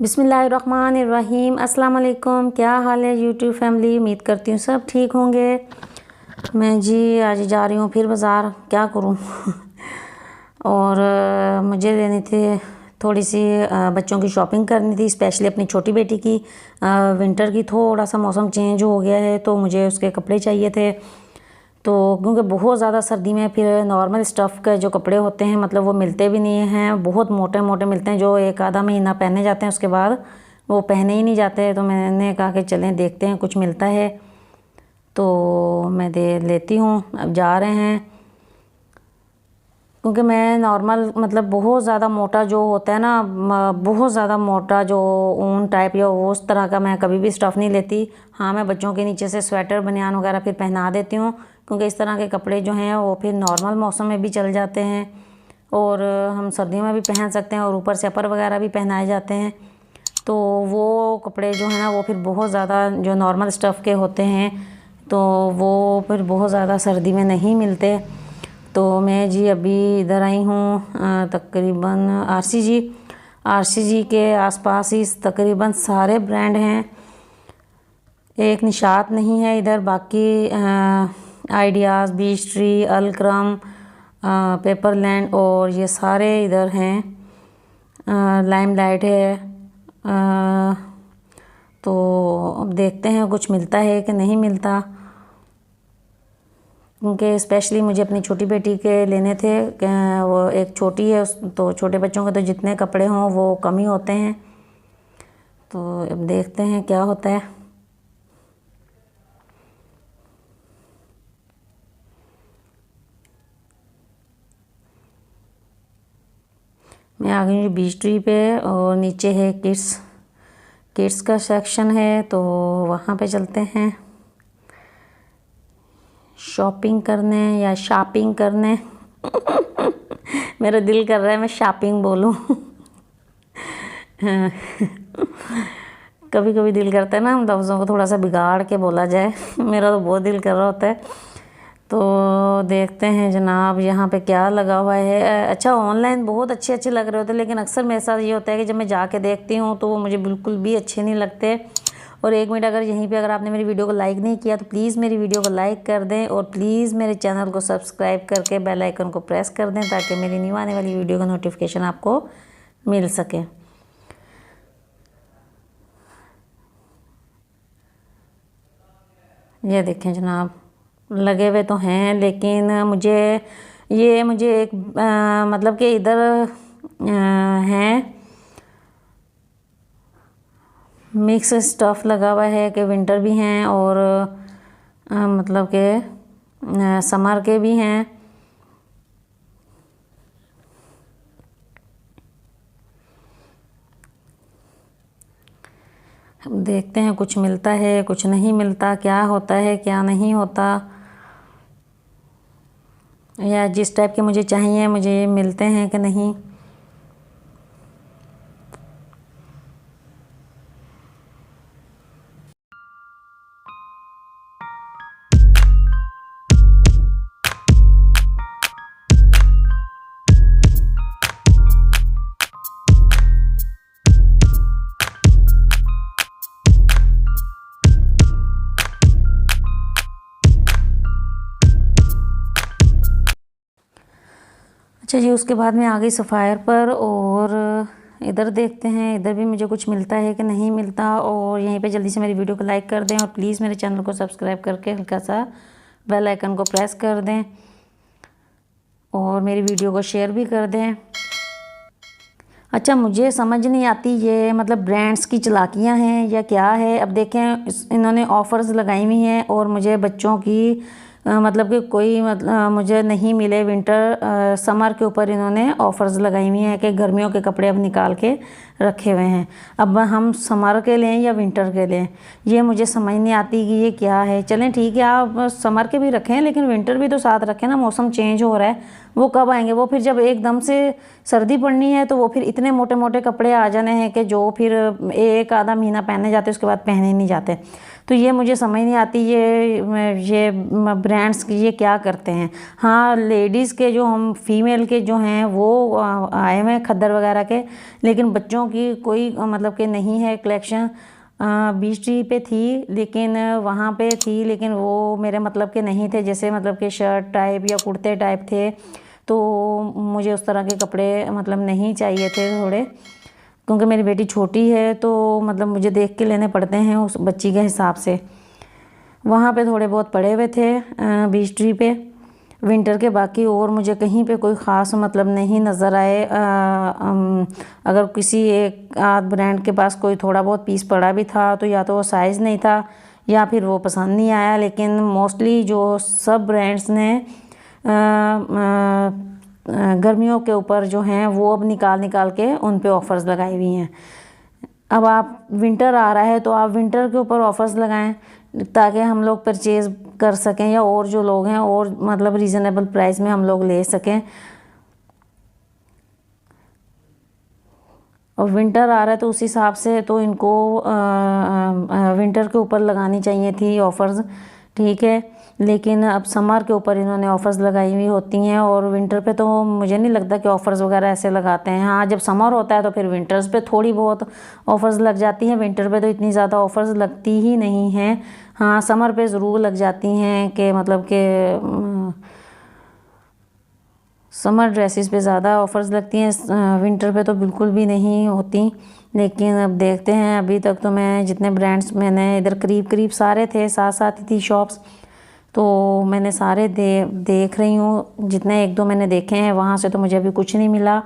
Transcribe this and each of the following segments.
बिस्मिल्लाहिर्रहमानिर्रहीम। अस्सलाम वालेकुम। क्या हाल है यूट्यूब फैमिली? उम्मीद करती हूँ सब ठीक होंगे। मैं जी आज जा रही हूँ फिर बाज़ार, क्या करूँ और मुझे लेनी थी थोड़ी सी बच्चों की शॉपिंग करनी थी, स्पेशली अपनी छोटी बेटी की। विंटर की थोड़ा सा मौसम चेंज हो गया है तो मुझे उसके कपड़े चाहिए थे। तो क्योंकि बहुत ज़्यादा सर्दी में फिर नॉर्मल स्टफ़ के जो कपड़े होते हैं मतलब वो मिलते भी नहीं हैं, बहुत मोटे मोटे मिलते हैं जो एक आधा महीना पहने जाते हैं, उसके बाद वो पहने ही नहीं जाते। तो मैंने कहा कि चलें देखते हैं कुछ मिलता है तो मैं दे लेती हूँ। अब जा रहे हैं क्योंकि मैं नॉर्मल मतलब बहुत ज़्यादा मोटा जो होता है ना, बहुत ज़्यादा मोटा जो ऊन टाइप या उस तरह का मैं कभी भी स्टफ़ नहीं लेती। हाँ, मैं बच्चों के नीचे से स्वेटर बनियान वगैरह फिर पहना देती हूँ क्योंकि इस तरह के कपड़े जो हैं वो फिर नॉर्मल मौसम में भी चल जाते हैं और हम सर्दियों में भी पहन सकते हैं और ऊपर से अपर वगैरह भी पहनाए जाते हैं। तो वो कपड़े जो हैं ना वो फिर बहुत ज़्यादा जो नॉर्मल स्टफ़ के होते हैं तो वो फिर बहुत ज़्यादा सर्दी में नहीं मिलते। तो मैं जी अभी इधर आई हूँ तकरीबन आरसीजी के आसपास ही तकरीबन सारे ब्रांड हैं, एक निशात नहीं है इधर। बाकी आइडियाज़, बीच ट्री, अलक्रम, पेपरलैंड और ये सारे इधर हैं। लाइमलाइट है। तो अब देखते हैं कुछ मिलता है कि नहीं मिलता, क्योंकि स्पेशली मुझे अपनी छोटी बेटी के लेने थे। वो एक छोटी है तो छोटे बच्चों के तो जितने कपड़े हों वो कम ही होते हैं। तो अब देखते हैं क्या होता है। मैं आ गई बीच ट्री पे और नीचे है किड्स का सेक्शन है तो वहाँ पे चलते हैं शॉपिंग करने या शॉपिंग करने मेरा दिल कर रहा है मैं शॉपिंग बोलूँ कभी कभी दिल करता है ना हम लफ्ज़ों को थोड़ा सा बिगाड़ के बोला जाए मेरा तो बहुत दिल कर रहा होता है। तो देखते हैं जनाब यहाँ पे क्या लगा हुआ है। अच्छा, ऑनलाइन बहुत अच्छे अच्छे लग रहे होते हैं लेकिन अक्सर मेरे साथ ये होता है कि जब मैं जाके देखती हूँ तो वो मुझे बिल्कुल भी अच्छे नहीं लगते। और एक मिनट, अगर यहीं पे अगर आपने मेरी वीडियो को लाइक नहीं किया तो प्लीज़ मेरी वीडियो को लाइक कर दें और प्लीज़ मेरे चैनल को सब्सक्राइब करके बेल आइकन को प्रेस कर दें ताकि मेरी न्यू आने वाली वीडियो का नोटिफिकेशन आपको मिल सके। ये देखें जनाब, लगे हुए तो हैं लेकिन मुझे एक मतलब कि इधर हैं मिक्स स्टफ़ लगा हुआ है कि विंटर भी हैं और मतलब के समर के भी हैं। हम देखते हैं कुछ मिलता है कुछ नहीं मिलता, क्या होता है क्या नहीं होता, या जिस टाइप के मुझे चाहिए मुझे मिलते हैं कि नहीं। अच्छा जी, उसके बाद मैं आ गई सफ़ायर पर और इधर देखते हैं इधर भी मुझे कुछ मिलता है कि नहीं मिलता। और यहीं पे जल्दी से मेरी वीडियो को लाइक कर दें और प्लीज़ मेरे चैनल को सब्सक्राइब करके हल्का सा बेल आइकन को प्रेस कर दें और मेरी वीडियो को शेयर भी कर दें। अच्छा, मुझे समझ नहीं आती ये मतलब ब्रांड्स की चालाकियाँ हैं या क्या है। अब देखें इन्होंने ऑफ़र्स लगाई हुई हैं और मुझे बच्चों की मतलब कि कोई मतलब मुझे नहीं मिले। विंटर समर के ऊपर इन्होंने ऑफ़र्स लगाई हुई हैं कि गर्मियों के कपड़े अब निकाल के रखे हुए हैं। अब हम समर के लें या विंटर के लें, ये मुझे समझ नहीं आती कि ये क्या है। चलें ठीक है, आप समर के भी रखें लेकिन विंटर भी तो साथ रखें ना। मौसम चेंज हो रहा है, वो कब आएंगे? वो फिर जब एकदम से सर्दी पड़नी है तो वो फिर इतने मोटे मोटे कपड़े आ जाने हैं कि जो फिर एक आधा महीना पहने जाते उसके बाद पहने ही नहीं जाते। तो ये मुझे समझ नहीं आती ये ब्रांड्स ये क्या करते हैं। हाँ, लेडीज़ के जो हम फीमेल के जो हैं वो आए हुए हैं खद्दर वगैरह के, लेकिन बच्चों की कोई मतलब कि नहीं है कलेक्शन। बीच ट्री पे थी, लेकिन वहाँ पे थी, लेकिन वो मेरे मतलब के नहीं थे, जैसे मतलब कि शर्ट टाइप या कुर्ते टाइप थे। तो मुझे उस तरह के कपड़े मतलब नहीं चाहिए थे थोड़े, क्योंकि मेरी बेटी छोटी है, तो मतलब मुझे देख के लेने पड़ते हैं उस बच्ची के हिसाब से। वहाँ पे थोड़े बहुत पड़े हुए थे बीच ट्री पे विंटर के, बाकी और मुझे कहीं पे कोई ख़ास मतलब नहीं नज़र आए। अगर किसी एक आध ब्रांड के पास कोई थोड़ा बहुत पीस पड़ा भी था तो या तो वो साइज़ नहीं था या फिर वो पसंद नहीं आया, लेकिन मोस्टली जो सब ब्रांड्स ने गर्मियों के ऊपर जो हैं वो अब निकाल के उन पे ऑफ़र्स लगाई हुई हैं। अब आप विंटर आ रहा है तो आप विंटर के ऊपर ऑफ़र्स लगाएं, ताकि हम लोग परचेज़ कर सकें, या और जो लोग हैं और मतलब रीज़नेबल प्राइस में हम लोग ले सकें। और विंटर आ रहा है तो उस हिसाब से तो इनको विंटर के ऊपर लगानी चाहिए थी ऑफ़र्स, ठीक है। लेकिन अब समर के ऊपर इन्होंने ऑफ़र्स लगाई हुई होती हैं, और विंटर पे तो मुझे नहीं लगता कि ऑफ़र्स वगैरह ऐसे लगाते हैं। हाँ, जब समर होता है तो फिर विंटर्स पे थोड़ी बहुत ऑफ़र्स लग जाती हैं, विंटर पे तो इतनी ज़्यादा ऑफ़र्स लगती ही नहीं हैं। हाँ, समर पे ज़रूर लग जाती हैं कि मतलब कि समर ड्रेसेस पे ज़्यादा ऑफ़र्स लगती हैं, विंटर पे तो बिल्कुल भी नहीं होती। लेकिन अब देखते हैं, अभी तक तो मैं जितने ब्रांड्स मैंने इधर करीब सारे थे, साथ साथ ही थी शॉप्स, तो मैंने सारे देख रही हूँ। जितने एक दो मैंने देखे हैं वहाँ से तो मुझे अभी कुछ नहीं मिला।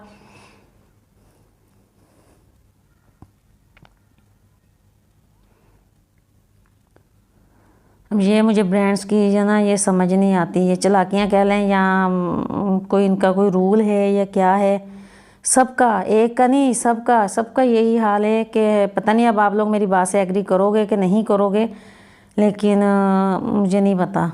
अब ये मुझे ब्रांड्स की जो ना ये समझ नहीं आती, ये चालाकियाँ कह लें या कोई इनका कोई रूल है या क्या है। सबका, एक का नहीं, सबका यही हाल है कि पता नहीं अब आप लोग मेरी बात से एग्री करोगे कि नहीं करोगे, लेकिन मुझे नहीं पता।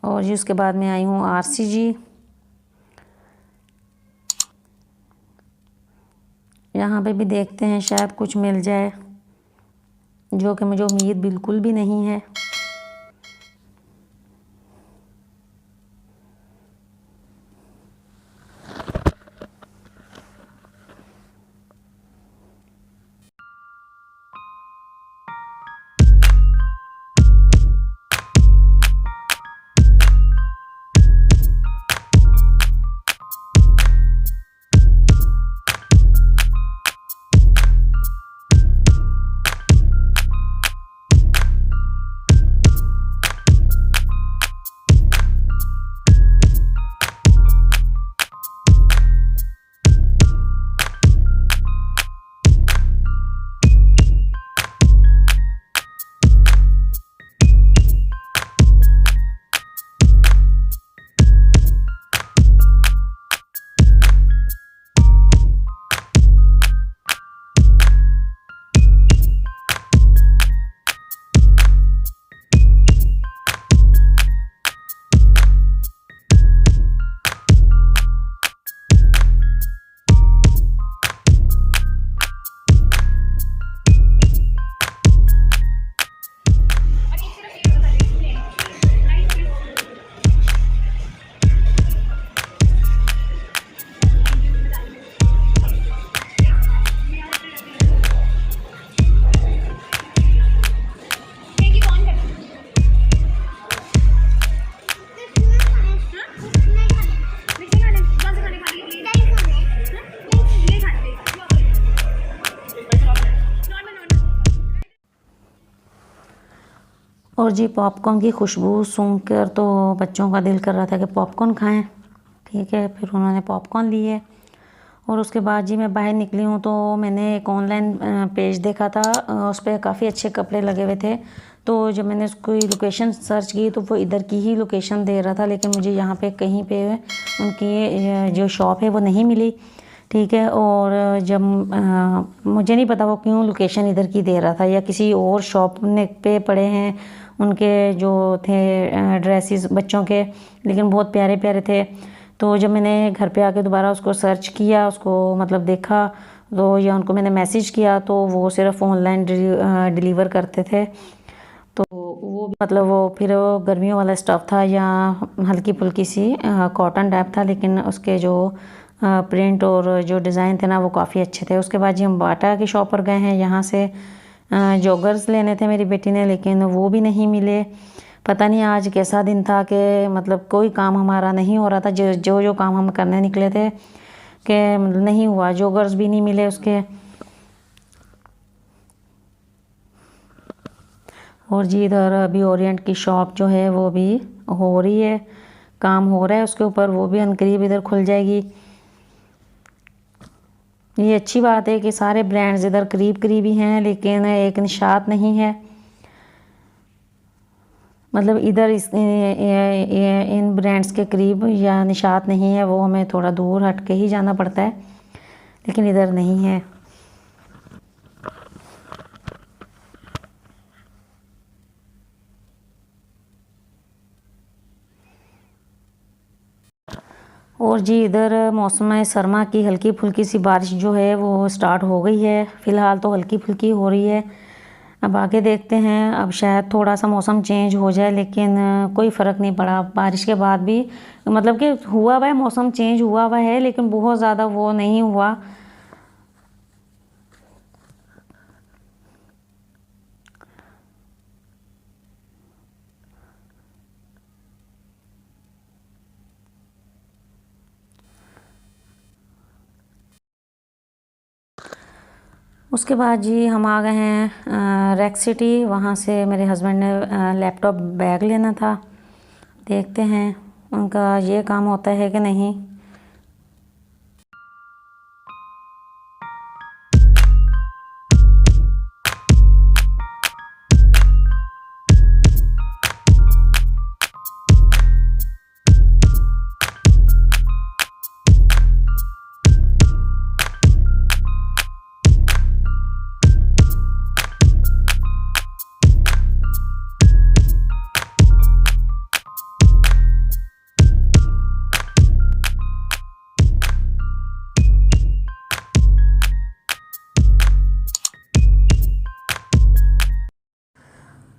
और जी उसके बाद में आई हूँ RCG। यहाँ पे भी देखते हैं शायद कुछ मिल जाए, जो कि मुझे उम्मीद बिल्कुल भी नहीं है। और जी पॉपकॉर्न की खुशबू सूंघकर तो बच्चों का दिल कर रहा था कि पॉपकॉर्न खाएं, ठीक है। फिर उन्होंने पॉपकॉर्न लिए, और उसके बाद जी मैं बाहर निकली हूँ तो मैंने एक ऑनलाइन पेज देखा था, उस पर काफ़ी अच्छे कपड़े लगे हुए थे। तो जब मैंने उसकी लोकेशन सर्च की तो वो इधर की ही लोकेशन दे रहा था, लेकिन मुझे यहाँ पे कहीं पे उनकी जो शॉप है वो नहीं मिली, ठीक है। और जब मुझे नहीं पता वो क्यों लोकेशन इधर की दे रहा था, या किसी और शॉप ने पे पड़े हैं उनके जो थे ड्रेसेस बच्चों के, लेकिन बहुत प्यारे प्यारे थे। तो जब मैंने घर पे आके दोबारा उसको सर्च किया, उसको मतलब देखा, तो या उनको मैंने मैसेज किया तो वो सिर्फ ऑनलाइन डिलीवर करते थे। तो वो मतलब वो फिर वो गर्मियों वाला स्टफ़ था या हल्की फुल्की सी कॉटन टाइप था, लेकिन उसके जो प्रिंट और जो डिज़ाइन थे ना वो काफ़ी अच्छे थे। उसके बाद जी हम बाटा की शॉप पर गए हैं। यहाँ से जॉगर्स लेने थे मेरी बेटी ने, लेकिन वो भी नहीं मिले। पता नहीं आज कैसा दिन था कि मतलब कोई काम हमारा नहीं हो रहा था। जो काम हम करने निकले थे कि मतलब नहीं हुआ, जॉगर्स भी नहीं मिले उसके। और जी इधर अभी ओरिएंट की शॉप जो है वो भी हो रही है, काम हो रहा है उसके ऊपर, वो भी अनकरीब इधर खुल जाएगी। ये अच्छी बात है कि सारे ब्रांड्स इधर करीब करीब ही हैं, लेकिन एक निशात नहीं है। मतलब इधर इन ब्रांड्स के करीब या निशात नहीं है, वो हमें थोड़ा दूर हट के ही जाना पड़ता है, लेकिन इधर नहीं है। और जी इधर मौसम सरमा की हल्की फुल्की सी बारिश जो है वो स्टार्ट हो गई है। फ़िलहाल तो हल्की फुल्की हो रही है, अब आगे देखते हैं। अब शायद थोड़ा सा मौसम चेंज हो जाए, लेकिन कोई फ़र्क नहीं पड़ा बारिश के बाद भी। मतलब कि हुआ हुआ है, मौसम चेंज हुआ हुआ है, लेकिन बहुत ज़्यादा वो नहीं हुआ। उसके बाद जी हम आ गए हैं रेक्स सिटी। वहाँ से मेरे हस्बैंड ने लैपटॉप बैग लेना था। देखते हैं उनका ये काम होता है कि नहीं।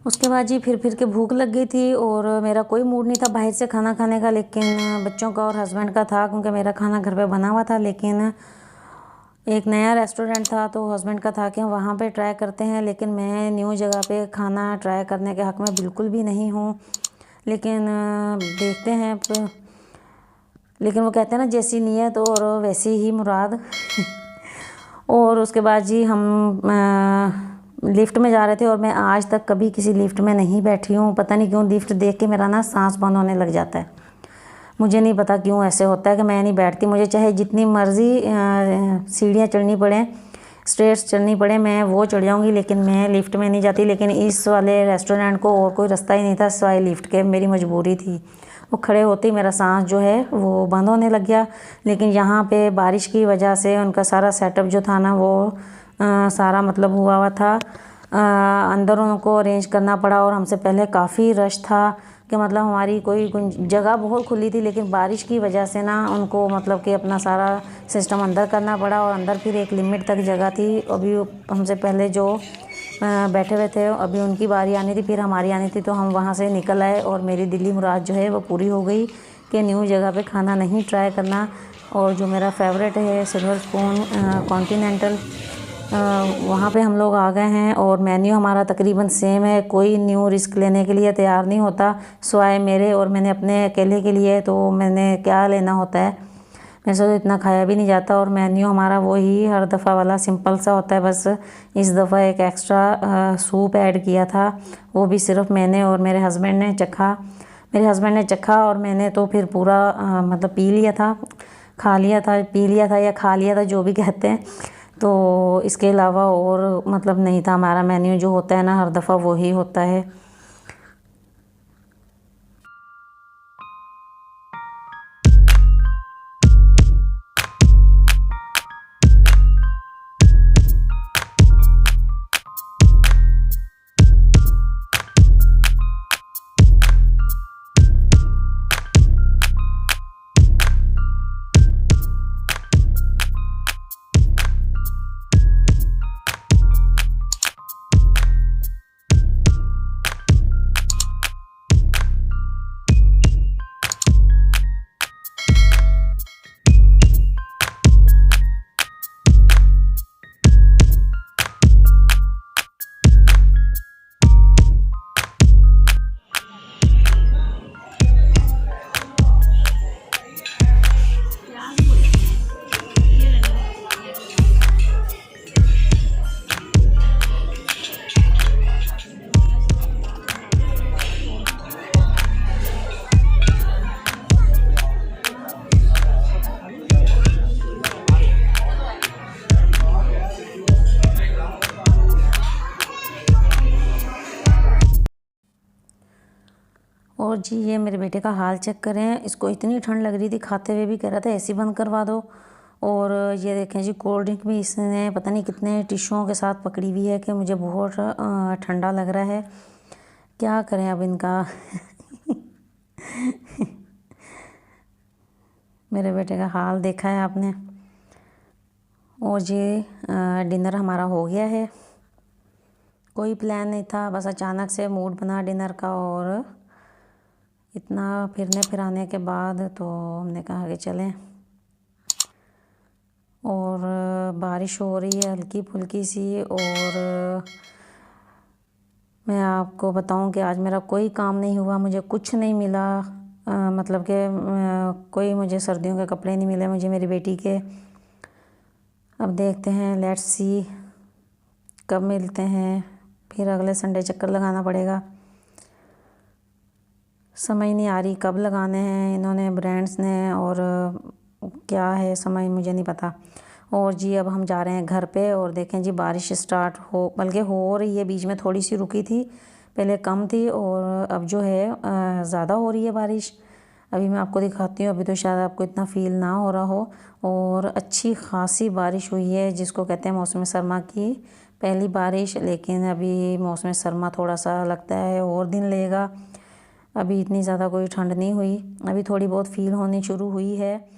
उसके बाद जी फिर के भूख लग गई थी और मेरा कोई मूड नहीं था बाहर से खाना खाने का, लेकिन बच्चों का और हस्बैंड का था, क्योंकि मेरा खाना घर पे बना हुआ था। लेकिन एक नया रेस्टोरेंट था तो हस्बैंड का था कि हम वहाँ पे ट्राई करते हैं, लेकिन मैं न्यू जगह पे खाना ट्राई करने के हक़ में बिल्कुल भी नहीं हूँ। लेकिन देखते हैं। लेकिन वो कहते हैं ना, जैसी नीयत और वैसी ही मुराद। और उसके बाद जी हम लिफ्ट में जा रहे थे और मैं आज तक कभी किसी लिफ्ट में नहीं बैठी हूँ। पता नहीं क्यों लिफ्ट देख के मेरा ना सांस बंद होने लग जाता है। मुझे नहीं पता क्यों ऐसे होता है कि मैं नहीं बैठती। मुझे चाहे जितनी मर्ज़ी सीढ़ियाँ चढ़नी पड़े, स्टेयर्स चढ़नी पड़े, मैं वो चढ़ जाऊँगी, लेकिन मैं लिफ्ट में नहीं जाती। लेकिन इस वाले रेस्टोरेंट को और कोई रास्ता ही नहीं था सिवाय लिफ्ट के, मेरी मजबूरी थी। वो खड़े होते ही मेरा सांस जो है वो बंद होने लग गया। लेकिन यहाँ पे बारिश की वजह से उनका सारा सेटअप जो था ना वो सारा मतलब हुआ था। अंदर उनको अरेंज करना पड़ा और हमसे पहले काफ़ी रश था कि मतलब हमारी कोई जगह बहुत खुली थी, लेकिन बारिश की वजह से ना उनको मतलब कि अपना सारा सिस्टम अंदर करना पड़ा। और अंदर फिर एक लिमिट तक जगह थी। अभी हमसे पहले जो बैठे हुए थे अभी उनकी बारी आनी थी, फिर हमारी आनी थी, तो हम वहाँ से निकल आए और मेरी दिली मुराद जो है वो पूरी हो गई कि न्यू जगह पे खाना नहीं ट्राई करना। और जो मेरा फेवरेट है सिल्वर स्पून कॉन्टिनेंटल, वहाँ पे हम लोग आ गए हैं और मेन्यू हमारा तकरीबन सेम है। कोई न्यू रिस्क लेने के लिए तैयार नहीं होता सिवाय मेरे, और मैंने अपने अकेले के लिए तो मैंने क्या लेना होता है, मेरे से तो इतना खाया भी नहीं जाता। और मेन्यू हमारा वही हर दफ़ा वाला सिंपल सा होता है। बस इस दफ़ा एक एक्स्ट्रा सूप ऐड किया था, वो भी सिर्फ मैंने और मेरे हस्बैंड ने चखा। मेरे हस्बैंड ने चखा और मैंने तो फिर पूरा मतलब पी लिया था, खा लिया था, पी लिया था या खा लिया था, जो भी कहते हैं। तो इसके अलावा और मतलब नहीं था। हमारा मेन्यू जो होता है ना हर दफ़ा वही होता है। जी ये मेरे बेटे का हाल चेक करें, इसको इतनी ठंड लग रही थी, खाते हुए भी कह रहा था एसी बंद करवा दो। और ये देखें जी कोल्ड ड्रिंक भी इसने पता नहीं कितने टिश्यूओं के साथ पकड़ी हुई है कि मुझे बहुत ठंडा लग रहा है। क्या करें अब इनका मेरे बेटे का हाल देखा है आपने। और जी डिनर हमारा हो गया है, कोई प्लान नहीं था, बस अचानक से मूड बना डिनर का। और इतना फिरने फिराने के बाद तो हमने कहा कि चलें। और बारिश हो रही है हल्की फुल्की सी। और मैं आपको बताऊं कि आज मेरा कोई काम नहीं हुआ, मुझे कुछ नहीं मिला। मतलब कि कोई मुझे सर्दियों के कपड़े नहीं मिले मुझे मेरी बेटी के। अब देखते हैं, लेट्स सी कब मिलते हैं, फिर अगले संडे चक्कर लगाना पड़ेगा। समझ नहीं आ रही कब लगाने हैं इन्होंने ब्रांड्स ने, और क्या है समझ मुझे नहीं पता। और जी अब हम जा रहे हैं घर पे। और देखें जी बारिश स्टार्ट बल्कि हो रही है, बीच में थोड़ी सी रुकी थी, पहले कम थी और अब जो है ज़्यादा हो रही है बारिश। अभी मैं आपको दिखाती हूँ, अभी तो शायद आपको इतना फील ना हो रहा हो। और अच्छी खासी बारिश हुई है, जिसको कहते हैं मौसम सरमा की पहली बारिश। लेकिन अभी मौसम सरमा थोड़ा सा लगता है और दिन लेगा, अभी इतनी ज़्यादा कोई ठंड नहीं हुई। अभी थोड़ी बहुत फील होनी शुरू हुई है,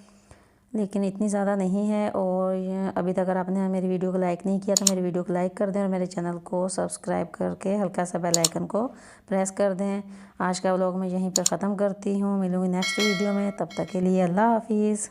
लेकिन इतनी ज़्यादा नहीं है। और अभी तक अगर आपने मेरी वीडियो को लाइक नहीं किया तो मेरी वीडियो को लाइक कर दें और मेरे चैनल को सब्सक्राइब करके हल्का सा बेल आइकन को प्रेस कर दें। आज का व्लॉग मैं यहीं पर ख़त्म करती हूँ, मिलूँगी नेक्स्ट वीडियो में, तब तक के लिए अल्लाह हाफिज़।